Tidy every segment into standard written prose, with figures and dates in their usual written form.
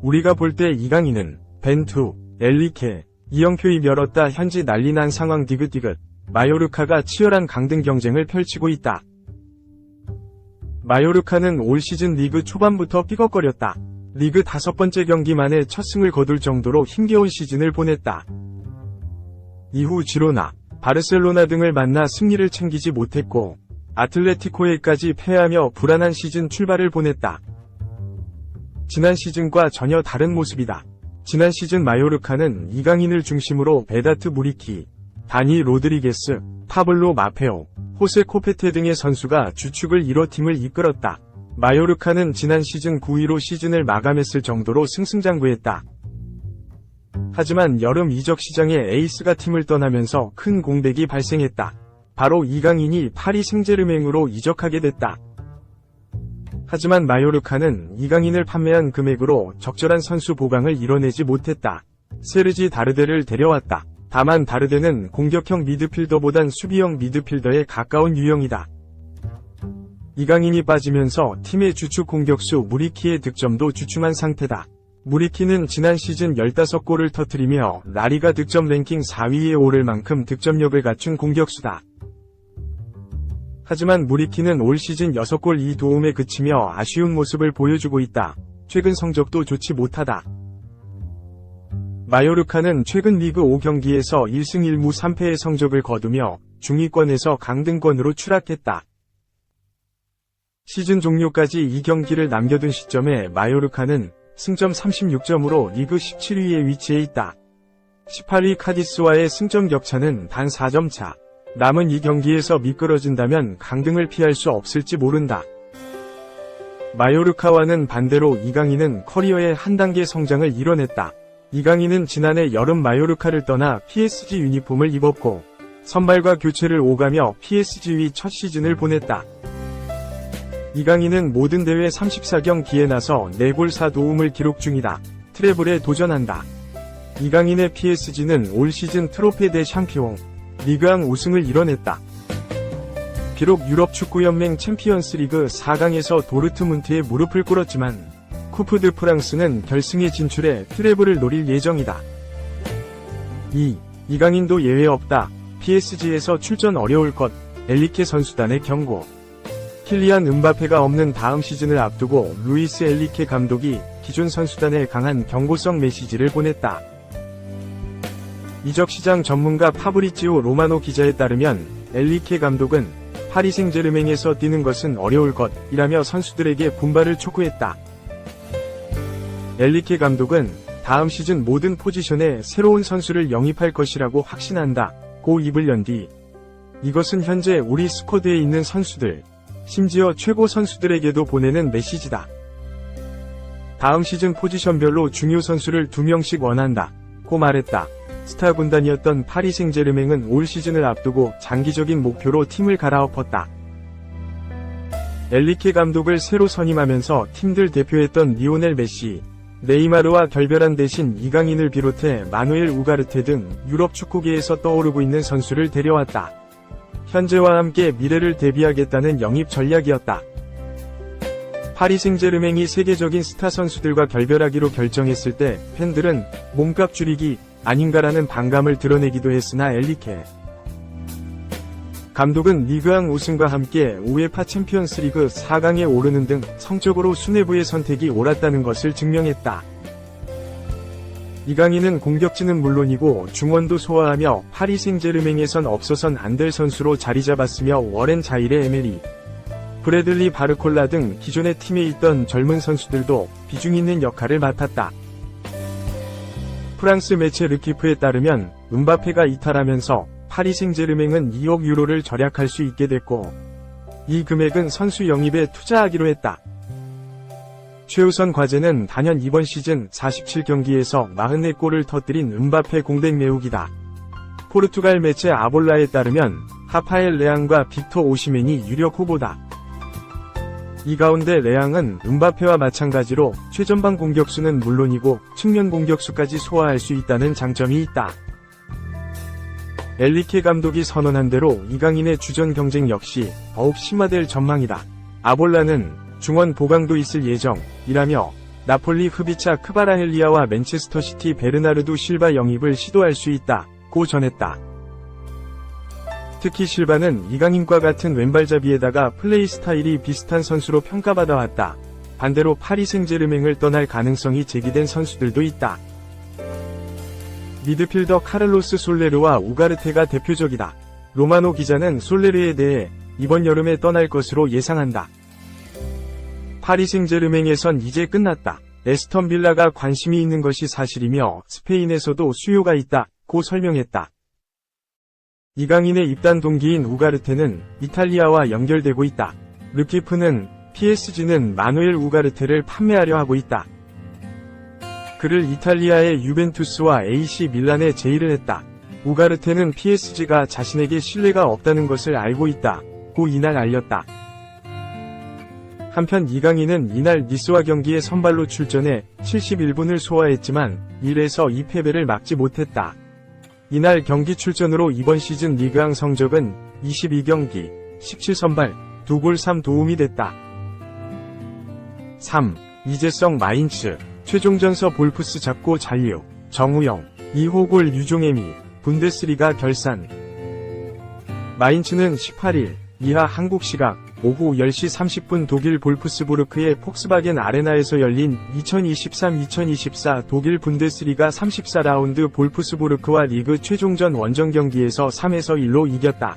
우리가 볼 때 이강인은 벤투, 엘리케, 이영표이 멸었다. 현지 난리난 상황. 디귿디귿. 마요르카가 치열한 강등 경쟁을 펼치고 있다. 마요르카는 올 시즌 리그 초반부터 삐걱거렸다. 리그 5번째 경기 만에 첫 승을 거둘 정도로 힘겨운 시즌을 보냈다. 이후 지로나, 바르셀로나 등을 만나 승리를 챙기지 못했고 아틀레티코에까지 패하며 불안한 시즌 출발을 보냈다. 지난 시즌과 전혀 다른 모습이다. 지난 시즌 마요르카는 이강인을 중심으로 베다트 무리키, 다니 로드리게스, 파블로 마페오, 호세 코페테 등의 선수가 주축을 이뤄 팀을 이끌었다. 마요르카는 지난 시즌 9위로 시즌을 마감했을 정도로 승승장구했다. 하지만 여름 이적 시장에 에이스가 팀을 떠나면서 큰 공백이 발생했다. 바로 이강인이 파리 생제르맹으로 이적하게 됐다. 하지만 마요르카는 이강인을 판매한 금액으로 적절한 선수 보강을 이뤄내지 못했다. 세르지 다르데를 데려왔다. 다만 다르데는 공격형 미드필더보단 수비형 미드필더에 가까운 유형이다. 이강인이 빠지면서 팀의 주축 공격수 무리키의 득점도 주춤한 상태다. 무리키는 지난 시즌 15골을 터뜨리며 라리가 득점 랭킹 4위에 오를 만큼 득점력을 갖춘 공격수다. 하지만 무리키는 올 시즌 6골 2도움에 그치며 아쉬운 모습을 보여주고 있다. 최근 성적도 좋지 못하다. 마요르카는 최근 리그 5경기에서 1승 1무 3패의 성적을 거두며 중위권에서 강등권으로 추락했다. 시즌 종료까지 2경기를 남겨둔 시점에 마요르카는 승점 36점으로 리그 17위에 위치해 있다. 18위 카디스와의 승점 격차는 단 4점 차. 남은 이 경기에서 미끄러진다면 강등을 피할 수 없을지 모른다. 마요르카와는 반대로 이강인은 커리어의 한 단계 성장을 이뤄냈다. 이강인은 지난해 여름 마요르카를 떠나 PSG 유니폼을 입었고 선발과 교체를 오가며 PSG의 첫 시즌을 보냈다. 이강인은 모든 대회 34경기에 나서 4골 4도움을 기록 중이다. 트래블에 도전한다. 이강인의 PSG는 올 시즌 트로페 대 샹피옹, 리그왕 우승을 이뤄냈다. 비록 유럽축구연맹 챔피언스리그 4강에서 도르트문트에 무릎을 꿇었지만 쿠프 드 프랑스는 결승에 진출해 트래블을 노릴 예정이다. 이강인도 예외 없다. PSG에서 출전 어려울 것. 엘리케 선수단의 경고. 킬리안 음바페가 없는 다음 시즌을 앞두고 루이스 엘리케 감독이 기존 선수단에 강한 경고성 메시지를 보냈다. 이적시장 전문가 파브리치오 로마노 기자에 따르면 엘리케 감독은 파리 생제르맹에서 뛰는 것은 어려울 것이라며 선수들에게 분발을 촉구했다. 엘리케 감독은 다음 시즌 모든 포지션에 새로운 선수를 영입할 것이라고 확신한다. 고 입을 연 뒤 이것은 현재 우리 스쿼드에 있는 선수들, 심지어 최고 선수들에게도 보내는 메시지다. 다음 시즌 포지션별로 중요 선수를 2명씩 원한다. 고 말했다. 스타 군단이었던 파리 생제르맹은 올 시즌을 앞두고 장기적인 목표로 팀을 갈아엎었다. 엘리케 감독을 새로 선임하면서 팀들 대표했던 리오넬 메시, 네이마르와 결별한 대신 이강인을 비롯해 마누엘 우가르테 등 유럽 축구계에서 떠오르고 있는 선수를 데려왔다. 현재와 함께 미래를 대비하겠다는 영입 전략이었다. 파리 생제르맹이 세계적인 스타 선수들과 결별하기로 결정했을 때 팬들은 몸값 줄이기 아닌가라는 반감을 드러내기도 했으나 엘리케 감독은 리그왕 우승과 함께 우에파 챔피언스리그 4강에 오르는 등 성적으로 수뇌부의 선택이 옳았다는 것을 증명했다. 이강인은 공격진은 물론이고 중원도 소화하며 파리 생제르맹에선 없어선 안 될 선수로 자리잡았으며 워렌 자일의 에메리, 브래들리 바르콜라 등 기존의 팀에 있던 젊은 선수들도 비중 있는 역할을 맡았다. 프랑스 매체 르키프에 따르면 음바페가 이탈하면서 파리 생제르맹은 2억 유로를 절약할 수 있게 됐고 이 금액은 선수 영입에 투자하기로 했다. 최우선 과제는 단연 이번 시즌 47경기에서 44골을 터뜨린 음바페 공백 메우기다. 포르투갈 매체 아볼라에 따르면 하파엘 레앙과 빅터 오시멘이 유력 후보다. 이 가운데 레앙은 음바페와 마찬가지로 최전방 공격수는 물론이고 측면 공격수까지 소화할 수 있다는 장점이 있다. 엘리케 감독이 선언한 대로 이강인의 주전 경쟁 역시 더욱 심화될 전망이다. 아볼라는 중원 보강도 있을 예정이라며 나폴리 흡이차 크바라헬리아와 맨체스터 시티 베르나르두 실바 영입을 시도할 수 있다고 전했다. 특히 실바는 이강인과 같은 왼발잡이에다가 플레이 스타일이 비슷한 선수로 평가받아 왔다. 반대로 파리 생제르맹을 떠날 가능성이 제기된 선수들도 있다. 미드필더 카를로스 솔레르와 우가르테가 대표적이다. 로마노 기자는 솔레르에 대해 이번 여름에 떠날 것으로 예상한다. 파리 생제르맹에선 이제 끝났다. 에스턴 빌라가 관심이 있는 것이 사실이며 스페인에서도 수요가 있다고 설명했다. 이강인의 입단 동기인 우가르테는 이탈리아와 연결되고 있다. 르키프는 PSG는 마누엘 우가르테를 판매하려 하고 있다. 그를 이탈리아의 유벤투스와 AC 밀란에 제의를 했다. 우가르테는 PSG가 자신에게 신뢰가 없다는 것을 알고 있다고 이날 알렸다. 한편 이강인은 이날 니스와 경기에 선발로 출전해 71분을 소화했지만 1에서 2패배를 막지 못했다. 이날 경기 출전으로 이번 시즌 리그왕 성적은 22경기, 17선발, 2골 3도움이 됐다. 3. 이재성 마인츠, 최종전서 볼프스 잡고 잔류, 정우영, 2호 골 유종혜미, 분데스리가 결산. 마인츠는 18일, 이하 한국 시각, 오후 10시 30분 독일 볼프스부르크의 폭스바겐 아레나에서 열린 2023-2024 독일 분데스리가 34라운드 볼프스부르크와 리그 최종전 원정 경기에서 3에서 1로 이겼다.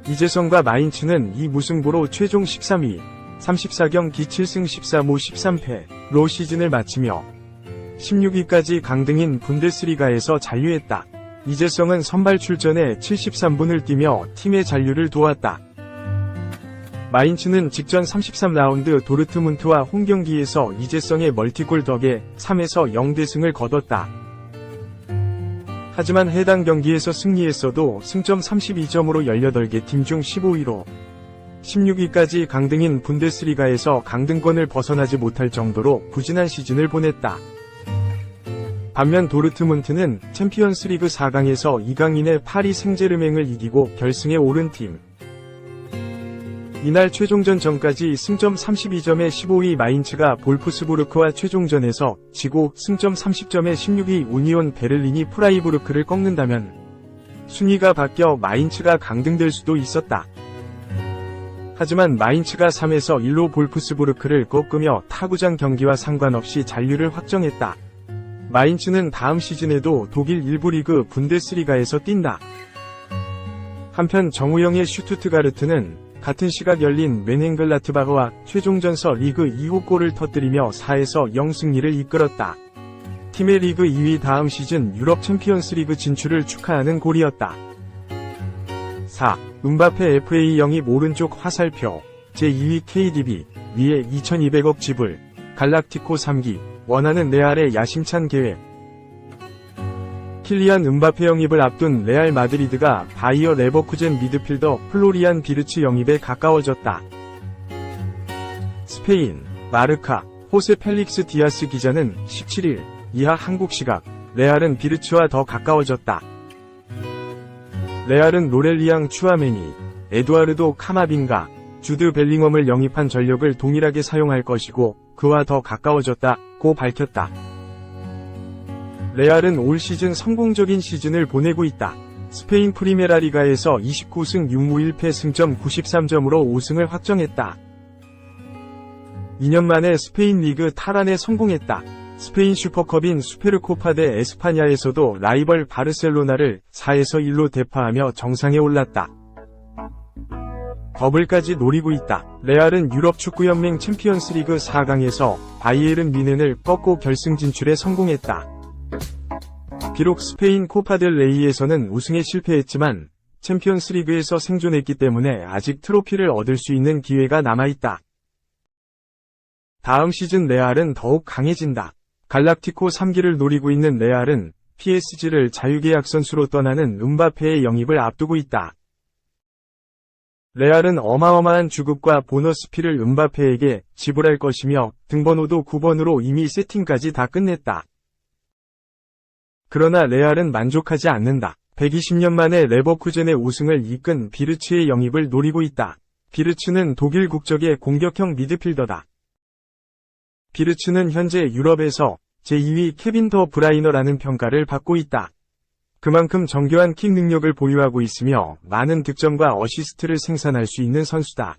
이재성과 마인츠는 이 무승부로 최종 13위, 34경기 7승 14무 13패로 시즌을 마치며 16위까지 강등인 분데스리가에서 잔류했다. 이재성은 선발 출전에 73분을 뛰며 팀의 잔류를 도왔다. 마인츠는 직전 33라운드 도르트문트와 홈경기에서 이재성의 멀티골 덕에 3에서 0대승을 거뒀다. 하지만 해당 경기에서 승리했어도 승점 32점으로 18개 팀 중 15위로 16위까지 강등인 분데스리가에서 강등권을 벗어나지 못할 정도로 부진한 시즌을 보냈다. 반면 도르트문트는 챔피언스리그 4강에서 이강인의 파리 생제르맹을 이기고 결승에 오른 팀. 이날 최종전 전까지 승점 32점의 15위 마인츠가 볼프스부르크와 최종전에서 지고 승점 30점의 16위 우니온 베를린이 프라이부르크를 꺾는다면 순위가 바뀌어 마인츠가 강등될 수도 있었다. 하지만 마인츠가 3에서 1로 볼프스부르크를 꺾으며 타구장 경기와 상관없이 잔류를 확정했다. 마인츠는 다음 시즌에도 독일 1부 리그 분데스리가에서 뛴다. 한편 정우영의 슈투트가르트는 같은 시각 열린 멘헨글라트바흐와 최종전서 리그 2호 골을 터뜨리며 4에서 0 승리를 이끌었다. 팀의 리그 2위 다음 시즌 유럽 챔피언스리그 진출을 축하하는 골이었다. 4. 음바페 FA 영입 오른쪽 화살표 제2위 KDB 위에 2200억 지불 갈락티코 3기 원하는 레알의 야심찬 계획. 킬리안 음바페 영입을 앞둔 레알 마드리드가 바이어 레버쿠젠 미드필더 플로리안 비르츠 영입에 가까워졌다. 스페인 마르카 호세 펠릭스 디아스 기자는 17일 이하 한국 시각 레알은 비르츠와 더 가까워졌다. 레알은 로렐리앙 추아메니, 에두아르도 카마빈가, 주드 벨링엄을 영입한 전력을 동일하게 사용할 것이고 그와 더 가까워졌다고 밝혔다. 레알은 올 시즌 성공적인 시즌을 보내고 있다. 스페인 프리메라 리가에서 29승 6무 1패 승점 93점으로 5승을 확정했다. 2년 만에 스페인 리그 탈환에 성공했다. 스페인 슈퍼컵인 수페르코파 대 에스파냐에서도 라이벌 바르셀로나를 4에서 1로 대파하며 정상에 올랐다. 더블까지 노리고 있다. 레알은 유럽 축구연맹 챔피언스리그 4강에서 바이에른 뮌헨을 꺾고 결승 진출에 성공했다. 비록 스페인 코파델 레이에서는 우승에 실패했지만 챔피언스리그에서 생존했기 때문에 아직 트로피를 얻을 수 있는 기회가 남아있다. 다음 시즌 레알은 더욱 강해진다. 갈락티코 3기를 노리고 있는 레알은 PSG를 자유계약 선수로 떠나는 음바페의 영입을 앞두고 있다. 레알은 어마어마한 주급과 보너스피를 음바페에게 지불할 것이며 등번호도 9번으로 이미 세팅까지 다 끝냈다. 그러나 레알은 만족하지 않는다. 120년 만에 레버쿠젠의 우승을 이끈 비르츠의 영입을 노리고 있다. 비르츠는 독일 국적의 공격형 미드필더다. 비르츠는 현재 유럽에서 제2위 케빈 더 브라이너라는 평가를 받고 있다. 그만큼 정교한 킥 능력을 보유하고 있으며 많은 득점과 어시스트를 생산할 수 있는 선수다.